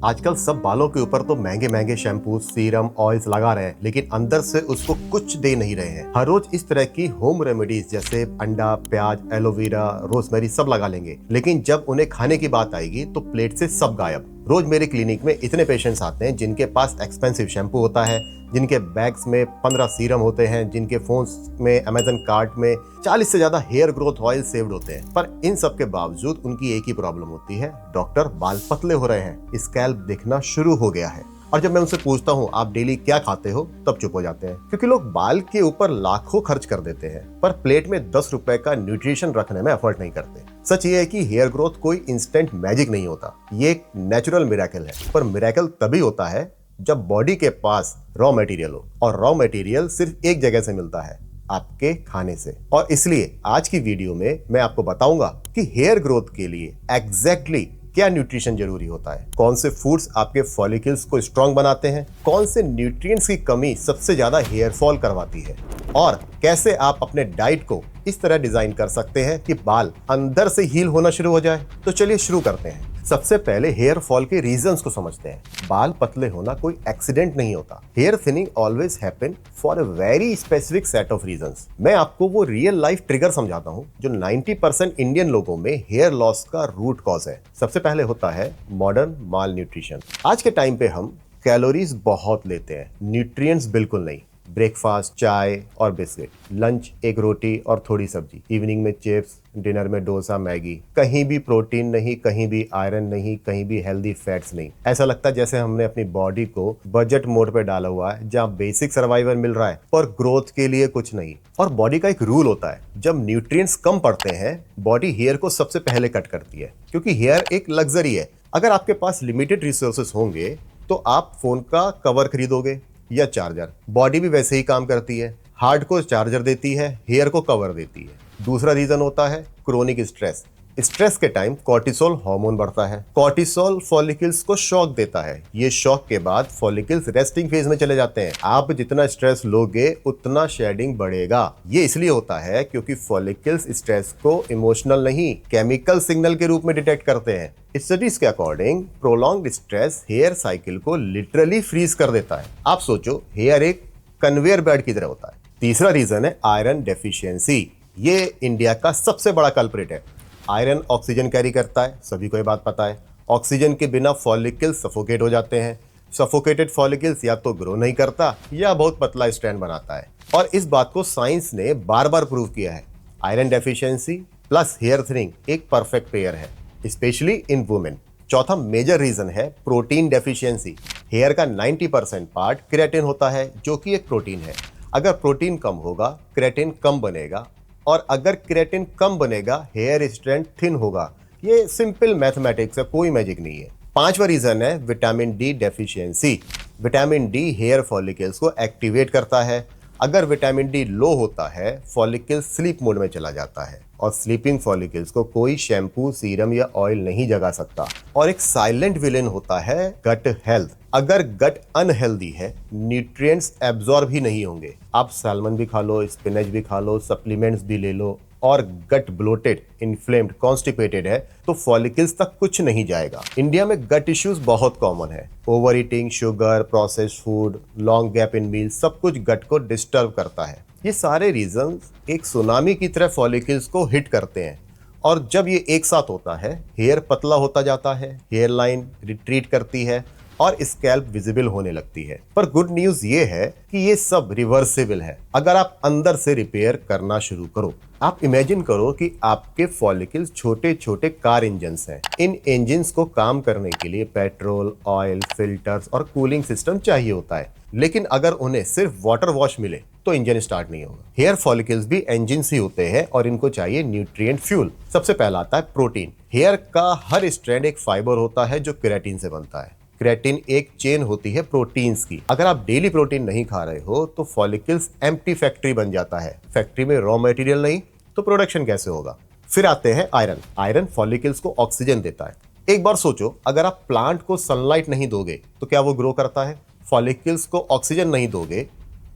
आजकल सब बालों के ऊपर तो महंगे महंगे शैम्पू, सीरम, ऑयल्स लगा रहे हैं, लेकिन अंदर से उसको कुछ दे नहीं रहे हैं। हर रोज इस तरह की होम रेमेडीज जैसे अंडा, प्याज, एलोवेरा, रोजमेरी सब लगा लेंगे, लेकिन जब उन्हें खाने की बात आएगी तो प्लेट से सब गायब। रोज मेरे क्लिनिक में इतने पेशेंट्स आते हैं जिनके पास एक्सपेंसिव शैम्पू होता है, जिनके बैग्स में 15 सीरम होते हैं, जिनके फोन्स में अमेजन कार्ट में 40 से ज्यादा हेयर ग्रोथ ऑयल सेव्ड होते हैं, पर इन सब के बावजूद उनकी एक ही प्रॉब्लम होती है, डॉक्टर बाल पतले हो रहे हैं, स्कैल्प दिखना शुरू हो गया है। और जब मैं उनसे पूछता हूँ आप डेली क्या खाते हो, तब चुप हो जाते हैं, क्योंकि लोग बाल के ऊपर लाखों खर्च कर देते हैं पर प्लेट में 10 रुपए का न्यूट्रिशन रखने में एफर्ट नहीं करते। सच ये है कि हेयर ग्रोथ कोई इंस्टेंट मैजिक नहीं होता, ये एक नेचुरल मिरेकल है, पर मिरेकल तभी होता है जब बॉडी के पास रॉ मटेरियल हो, और रॉ मटेरियल सिर्फ एक जगह से मिलता है, आपके खाने से। और इसलिए आज की वीडियो में मैं आपको बताऊंगा कि हेयर ग्रोथ के लिए एग्जैक्टली क्या न्यूट्रिशन जरूरी होता है, कौन से फूड्स आपके फॉलिकल्स को स्ट्रांग बनाते हैं, कौन से न्यूट्रिएंट्स की कमी सबसे ज्यादा हेयर फॉल करवाती है, और कैसे आप अपने डाइट को इस तरह डिजाइन कर सकते हैं कि बाल अंदर से हील होना शुरू हो जाए। तो चलिए शुरू करते हैं। सबसे पहले हेयर फॉल के रीजंस को समझते हैं। बाल पतले होना कोई एक्सीडेंट नहीं होता। Hair thinning always happen for a very specific set of reasons. मैं आपको वो रियल लाइफ ट्रिगर समझाता हूँ जो 90% इंडियन लोगों में हेयर लॉस का रूट कॉज है। सबसे पहले होता है मॉडर्न माल न्यूट्रिशन। आज के टाइम पे हम कैलोरीज बहुत लेते हैं, न्यूट्रिएंट्स बिल्कुल नहीं। ब्रेकफास्ट चाय और बिस्किट, लंच एक रोटी और थोड़ी सब्जी, इवनिंग में चिप्स, डिनर में डोसा, मैगी, कहीं भी प्रोटीन नहीं, कहीं भी आयरन नहीं, कहीं भी हेल्दी फैट्स नहीं। ऐसा लगता है जैसे हमने अपनी बॉडी को बजट मोड पे डाला हुआ है, जहाँ बेसिक सर्वाइवल मिल रहा है पर ग्रोथ के लिए कुछ नहीं। और बॉडी का एक रूल होता है, जब न्यूट्रिएंट्स कम पड़ते हैं बॉडी हेयर को सबसे पहले कट करती है, क्योंकि हेयर एक लग्जरी है। अगर आपके पास लिमिटेड रिसोर्सेस होंगे तो आप फोन का कवर खरीदोगे या चार्जर। बॉडी भी वैसे ही काम करती है, हार्ट को चार्जर देती है, हेयर को कवर देती है। दूसरा रीजन होता है क्रोनिक स्ट्रेस। स्ट्रेस के टाइम कॉर्टिसोल हार्मोन बढ़ता है। कॉर्टिसोल फॉलिकल्स को शॉक देता है। ये शॉक के बाद फॉलिकल्स रेस्टिंग फेज में चले जाते हैं। आप जितना स्ट्रेस लोगे उतना शेडिंग बढ़ेगा। ये इसलिए होता है क्योंकि फॉलिकल्स स्ट्रेस को इमोशनल नहीं, केमिकल सिग्नल के रूप में डिटेक्ट करते हैं। स्टडीज के according prolonged stress hair cycle को लिटरली फ्रीज कर देता है। आप सोचो, हेयर एक कन्वेयर बेल्ट की तरह होता है। तीसरा रीजन है आयरन डेफिशिएंसी। ये इंडिया का सबसे बड़ा कल्प्रिट है। आयरन ऑक्सीजन कैरी करता है, सभी को ये बात पता है। ऑक्सीजन के बिना फॉलिकल्स सफोकेट हो जाते हैं। सफोकेटेड फॉलिकल्स या तो ग्रो नहीं करता या बहुत पतला स्ट्रैंड बनाता है, और इस बात को साइंस ने बार बार प्रूव किया है। Iron deficiency plus hair thinning एक परफेक्ट पेयर है, स्पेशली इन वुमेन। चौथा मेजर रीजन है प्रोटीन डेफिशिएंसी। हेयर का 90% पार्ट क्रेटिन होता है, जो कि एक प्रोटीन है। अगर प्रोटीन कम होगा क्रेटिन कम बनेगा, और अगर क्रेटिन कम बनेगा हेयर स्ट्रैंड थिन होगा। ये सिंपल मैथमेटिक्स है, कोई मैजिक नहीं है। पांचवा रीजन है vitamin D deficiency. Vitamin D hair follicles को एक्टिवेट करता है। अगर विटामिन डी लो होता है फॉलिकल स्लीप मोड में चला जाता है, और स्लीपिंग फॉलिकल्स को कोई शैम्पू, सीरम या ऑयल नहीं जगा सकता। और एक साइलेंट विलेन होता है गट हेल्थ। अगर गट अनहेल्दी है न्यूट्रिएंट्स एब्जॉर्ब ही नहीं होंगे। आप सैल्मन भी खा लो, स्पिनच भी खा लो, सप्लीमेंट्स भी ले लो, और गट ब्लोटेड, इन्फ्लेम्ड, कॉन्स्टिपेटेड है तो फॉलिकल्स तक कुछ नहीं जाएगा। इंडिया में गट इश्यूज बहुत कॉमन है। Over eating, sugar, processed food, long gap in meal, सब कुछ गट को डिस्टर्ब करता है। ये सारे रीजंस एक सुनामी की तरह फॉलिकल्स को हिट करते हैं, और जब ये एक साथ होता है हेयर पतला होता जाता है, हेयर लाइन रिट्रीट करती है और स्कैल्प विजिबल होने लगती है। पर गुड न्यूज ये है कि ये सब रिवर्सिबल है अगर आप अंदर से रिपेयर करना शुरू करो। आप इमेजिन करो कि आपके फॉलिकल्स छोटे छोटे कार इंजन्स हैं। इन इंजन्स को काम करने के लिए पेट्रोल, ऑयल, फिल्टर्स और कूलिंग सिस्टम चाहिए होता है, लेकिन अगर उन्हें सिर्फ वाटर वॉश मिले तो इंजन स्टार्ट नहीं होगा। हेयर फॉलिकल्स भी इंजन्स ही होते हैं, और इनको चाहिए न्यूट्रिएंट फ्यूल। सबसे पहला आता है प्रोटीन। हेयर का हर स्ट्रैंड एक फाइबर होता है जो केराटिन से बनता है। केराटिन एक चेन होती है प्रोटीन्स की। अगर आप डेली प्रोटीन नहीं खा रहे हो तो फॉलिकल्स एम्प्टी फैक्ट्री बन जाता है। फैक्ट्री में रॉ मटेरियल नहीं तो प्रोडक्शन कैसे होगा। फिर आते हैं आयरन। आयरन फॉलिकल्स को ऑक्सीजन देता है। एक बार सोचो, अगर आप प्लांट को सनलाइट नहीं दोगे तो क्या वो ग्रो करता है? फॉलिकल्स को ऑक्सीजन नहीं दोगे,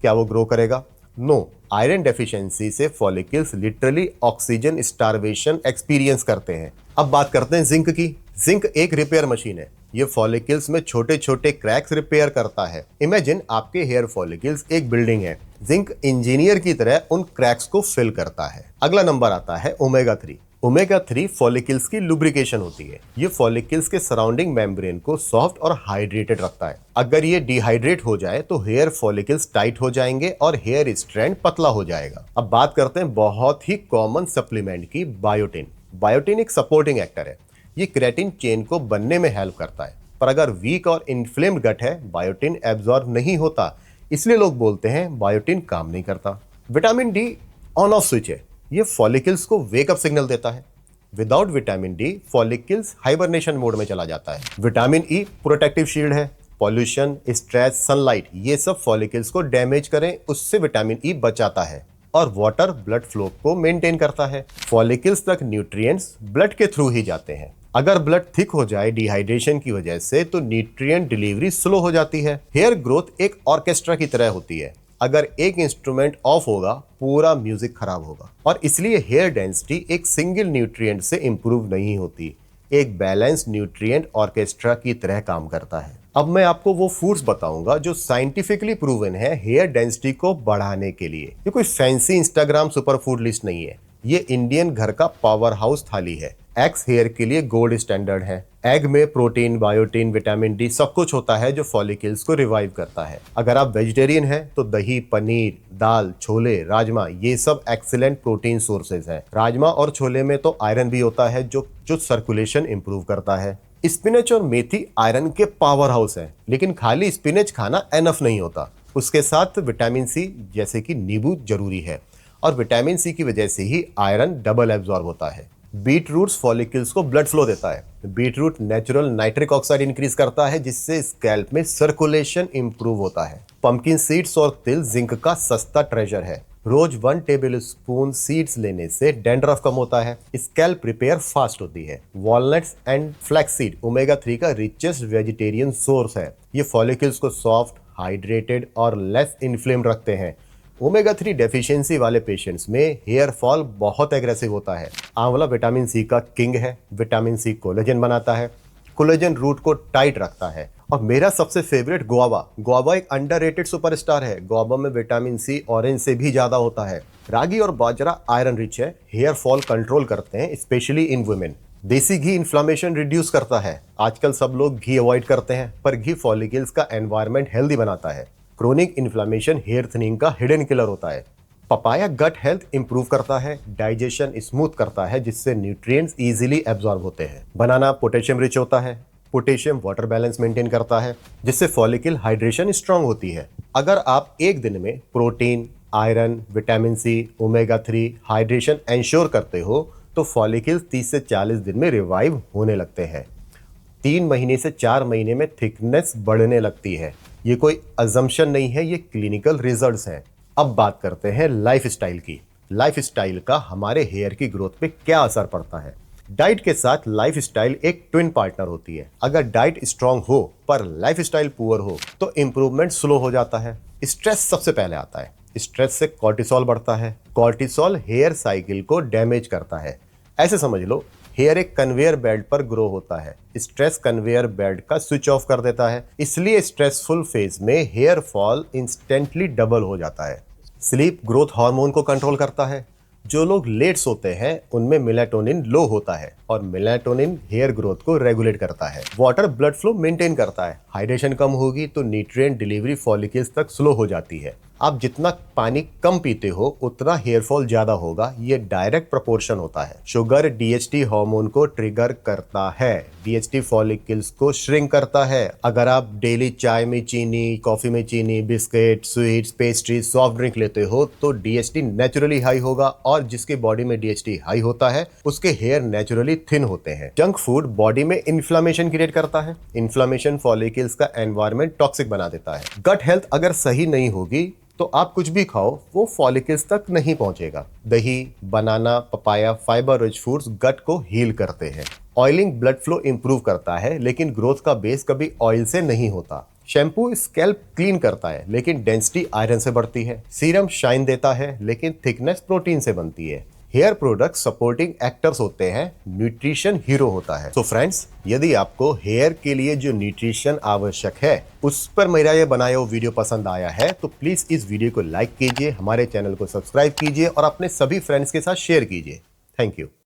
क्या वो ग्रो करेगा? नो। आयरन डेफिशिएंसी से follicles literally oxygen starvation experience करते हैं। अब बात करते हैं जिंक की। जिंक एक रिपेयर मशीन है। ये फॉलिकल्स में छोटे छोटे क्रैक्स रिपेयर करता है। इमेजिन आपके हेयर फॉलिकल्स एक बिल्डिंग है, जिंक इंजीनियर की तरह उन क्रैक्स को फिल करता है। अगला नंबर आता है ओमेगा 3। ओमेगा 3 फॉलिकल्स की लुब्रिकेशन होती है। ये फॉलिकल्स के सराउंडिंग मेम्ब्रेन को सॉफ्ट और हाइड्रेटेड रखता है। अगर ये डिहाइड्रेट हो जाए तो हेयर फॉलिकल्स टाइट हो जाएंगे और हेयर स्ट्रैंड पतला हो जाएगा। अब बात करते हैं बहुत ही कॉमन सप्लीमेंट की, बायोटिन। बायोटिन एक सपोर्टिंग एक्टर है। ये क्रेटिन चेन को बनने में हेल्प करता है, पर अगर वीक और इन्फ्लेम्ड गट है, बायोटिन एब्जॉर्ब नहीं होता। इसलिए लोग बोलते हैं बायोटिन काम नहीं करता। Vitamin D on off switch है। ये फॉलिकल्स को वेकअप सिग्नल देता है। Without vitamin D follicles hibernation mode में चला जाता है। विटामिन ई प्रोटेक्टिव शील्ड है। पॉल्यूशन, स्ट्रेस, सनलाइट, ये सब फॉलिकल्स को डैमेज करें उससे विटामिन ई बचाता है। और वाटर ब्लड फ्लो को मेंटेन करता है। फॉलिकल्स तक न्यूट्रिएंट्स ब्लड के थ्रू ही जाते हैं। अगर ब्लड थिक हो जाए डिहाइड्रेशन की वजह से तो न्यूट्रिएंट डिलीवरी स्लो हो जाती है। हेयर ग्रोथ एक ऑर्केस्ट्रा की तरह होती है। अगर एक इंस्ट्रूमेंट ऑफ होगा पूरा म्यूजिक खराब होगा। और इसलिए हेयर डेंसिटी एक सिंगल न्यूट्रिएंट से इंप्रूव नहीं होती। एक बैलेंस न्यूट्रिएंट ऑर्केस्ट्रा की तरह काम करता है। अब मैं आपको वो फूड्स बताऊंगा जो साइंटिफिकली प्रूवन है हेयर डेंसिटी को बढ़ाने के लिए। ये कोई fancy Instagram super food list नहीं है। ये इंडियन घर का पावर हाउस थाली है। एग्स हेयर के लिए गोल्ड स्टैंडर्ड है। एग में प्रोटीन, बायोटिन, विटामिन डी सब कुछ होता है जो फॉलिकल्स को रिवाइव करता है। अगर आप वेजिटेरियन हैं तो दही, पनीर, दाल, छोले, राजमा, ये सब एक्सीलेंट प्रोटीन सोर्सेज हैं। राजमा और छोले में तो आयरन भी होता है जो सर्कुलेशन इंप्रूव करता है। स्पिनच और मेथी आयरन के पावर हाउस है, लेकिन खाली स्पिनच खाना एनफ नहीं होता। उसके साथ विटामिन सी जैसे कि नींबू जरूरी है। और विटामिन सी की वजह से ही आयरन डबल एब्जॉर्ब होता है। बीट रूट्स फॉलिकल्स को ब्लड फ्लो देता है। Beetroot natural nitric oxide increase करता है, जिससे स्कैल्प में सर्कुलेशन इंप्रूव होता है। पंपकिन सीड्स और तिल जिंक का सस्ता ट्रेजर है। रोज 1 टेबल स्पून सीड्स लेने से डैंड्रफ कम होता है। स्कैल्प रिपेयर फास्ट होती है। वॉलनट्स एंड फ्लैक्सीड ओमेगा 3 का रिचेस्ट वेजिटेरियन सोर्स है। ये फॉलिकल्स को सॉफ्ट, हाइड्रेटेड और लेस इन्फ्लेम्ड रखते हैं। ओमेगा 3 डेफिशिएंसी वाले पेशेंट्स में हेयर फॉल बहुत एग्रेसिव होता है। आंवला विटामिन सी का किंग है। विटामिन सी कोलेजन बनाता है। कोलेजन रूट को टाइट रखता है। और मेरा सबसे फेवरेट गुआवा एक अंडररेटेड सुपरस्टार है। गुआवा में विटामिन सी ऑरेंज से भी ज्यादा होता है। रागी और बाजरा आयरन रिच है। हेयर फॉल कंट्रोल करते हैं, स्पेशली इन वुमेन। देसी घी इन्फ्लामेशन रिड्यूस करता है। आजकल सब लोग घी अवॉइड करते हैं, पर घी फॉलिकल्स का एनवायरनमेंट हेल्दी बनाता है। क्रोनिक इन्फ्लामेशन हेयर थिनिंग का हिडन किलर होता है। पपाया गट हेल्थ इंप्रूव करता है, डाइजेशन स्मूथ करता है, जिससे न्यूट्रिएंट्स इजीली एब्जॉर्ब होते हैं। बनाना पोटेशियम रिच होता है। पोटेशियम वाटर बैलेंस मेंटेन करता है, जिससे फॉलिकल हाइड्रेशन स्ट्रांग होती है। अगर आप एक दिन में protein, iron, vitamin C, omega 3 hydration ensure करते हो तो फॉलिकल्स 30 से 40 दिन में रिवाइव होने लगते हैं। 3 महीने से 4 महीने में थिकनेस बढ़ने लगती है। ये कोई अजम्पशन नहीं है, ये क्लिनिकल रिजल्ट्स हैं। अब बात करते हैं लाइफस्टाइल की। लाइफस्टाइल का हमारे हेयर की ग्रोथ पे क्या असर पड़ता है। डाइट के साथ लाइफस्टाइल एक ट्विन पार्टनर होती है। अगर डाइट स्ट्रांग हो पर लाइफस्टाइल पुअर हो तो इंप्रूवमेंट स्लो हो जाता है। स्ट्रेस सबसे पहले आता है। स्ट्रेस से कॉर्टिसोल बढ़ता है। कॉर्टिसोल हेयर साइकिल को डैमेज करता है। ऐसे समझ लो हेयर एक कन्वेयर बेल्ट पर ग्रो होता है। स्ट्रेस कन्वेयर बेल्ट का स्विच ऑफ कर देता है, इसलिए स्ट्रेसफुल फेज में हेयर फॉल इंस्टेंटली डबल हो जाता है। स्लीप ग्रोथ हार्मोन को कंट्रोल करता है। जो लोग लेट सोते हैं उनमें मेलाटोनिन लो होता है और मेलाटोनिन हेयर ग्रोथ को रेगुलेट करता है। वाटर ब्लड फ्लो मेंटेन करता है। हाइड्रेशन कम होगी तो न्यूट्रिएंट डिलीवरी फॉलिकल्स तक स्लो हो जाती है। आप जितना पानी कम पीते हो उतना हेयर फॉल ज्यादा होगा, ये डायरेक्ट प्रोपोर्शन होता है। शुगर डीएचटी हार्मोन को ट्रिगर करता है। डीएचटी फॉलिकल्स को श्रिंक करता है। अगर आप डेली चाय में चीनी, कॉफी में चीनी, biscuit, sweets, pastry, soft drink लेते हो तो डीएचटी नेचुरली हाई होगा और जिसके बॉडी में डीएचटी हाई होता है उसके हेयर नेचुरली थिन होते हैं। जंक फूड बॉडी में इन्फ्लामेशन क्रिएट करता है। इन्फ्लामेशन फॉलिकल्स का एनवायरनमेंट टॉक्सिक बना देता है। गट हेल्थ अगर सही नहीं होगी तो आप कुछ भी खाओ वो फॉलिकल्स तक नहीं पहुंचेगा। दही, बनाना, पपाया, फाइबर रिच फूड्स गट को हील करते हैं। ऑयलिंग ब्लड फ्लो इंप्रूव करता है, लेकिन ग्रोथ का बेस कभी ऑयल से नहीं होता। शैम्पू स्कैल्प क्लीन करता है, लेकिन डेंसिटी आयरन से बढ़ती है। सीरम शाइन देता है, लेकिन थिकनेस प्रोटीन से बनती है। हेयर प्रोडक्ट सपोर्टिंग एक्टर्स होते हैं, न्यूट्रिशन हीरो होता है। तो फ्रेंड्स, यदि आपको हेयर के लिए जो न्यूट्रिशन आवश्यक है उस पर मेरा ये बनाया हुआ वीडियो पसंद आया है तो प्लीज इस वीडियो को लाइक कीजिए, हमारे चैनल को सब्सक्राइब कीजिए और अपने सभी फ्रेंड्स के साथ शेयर कीजिए। Thank you.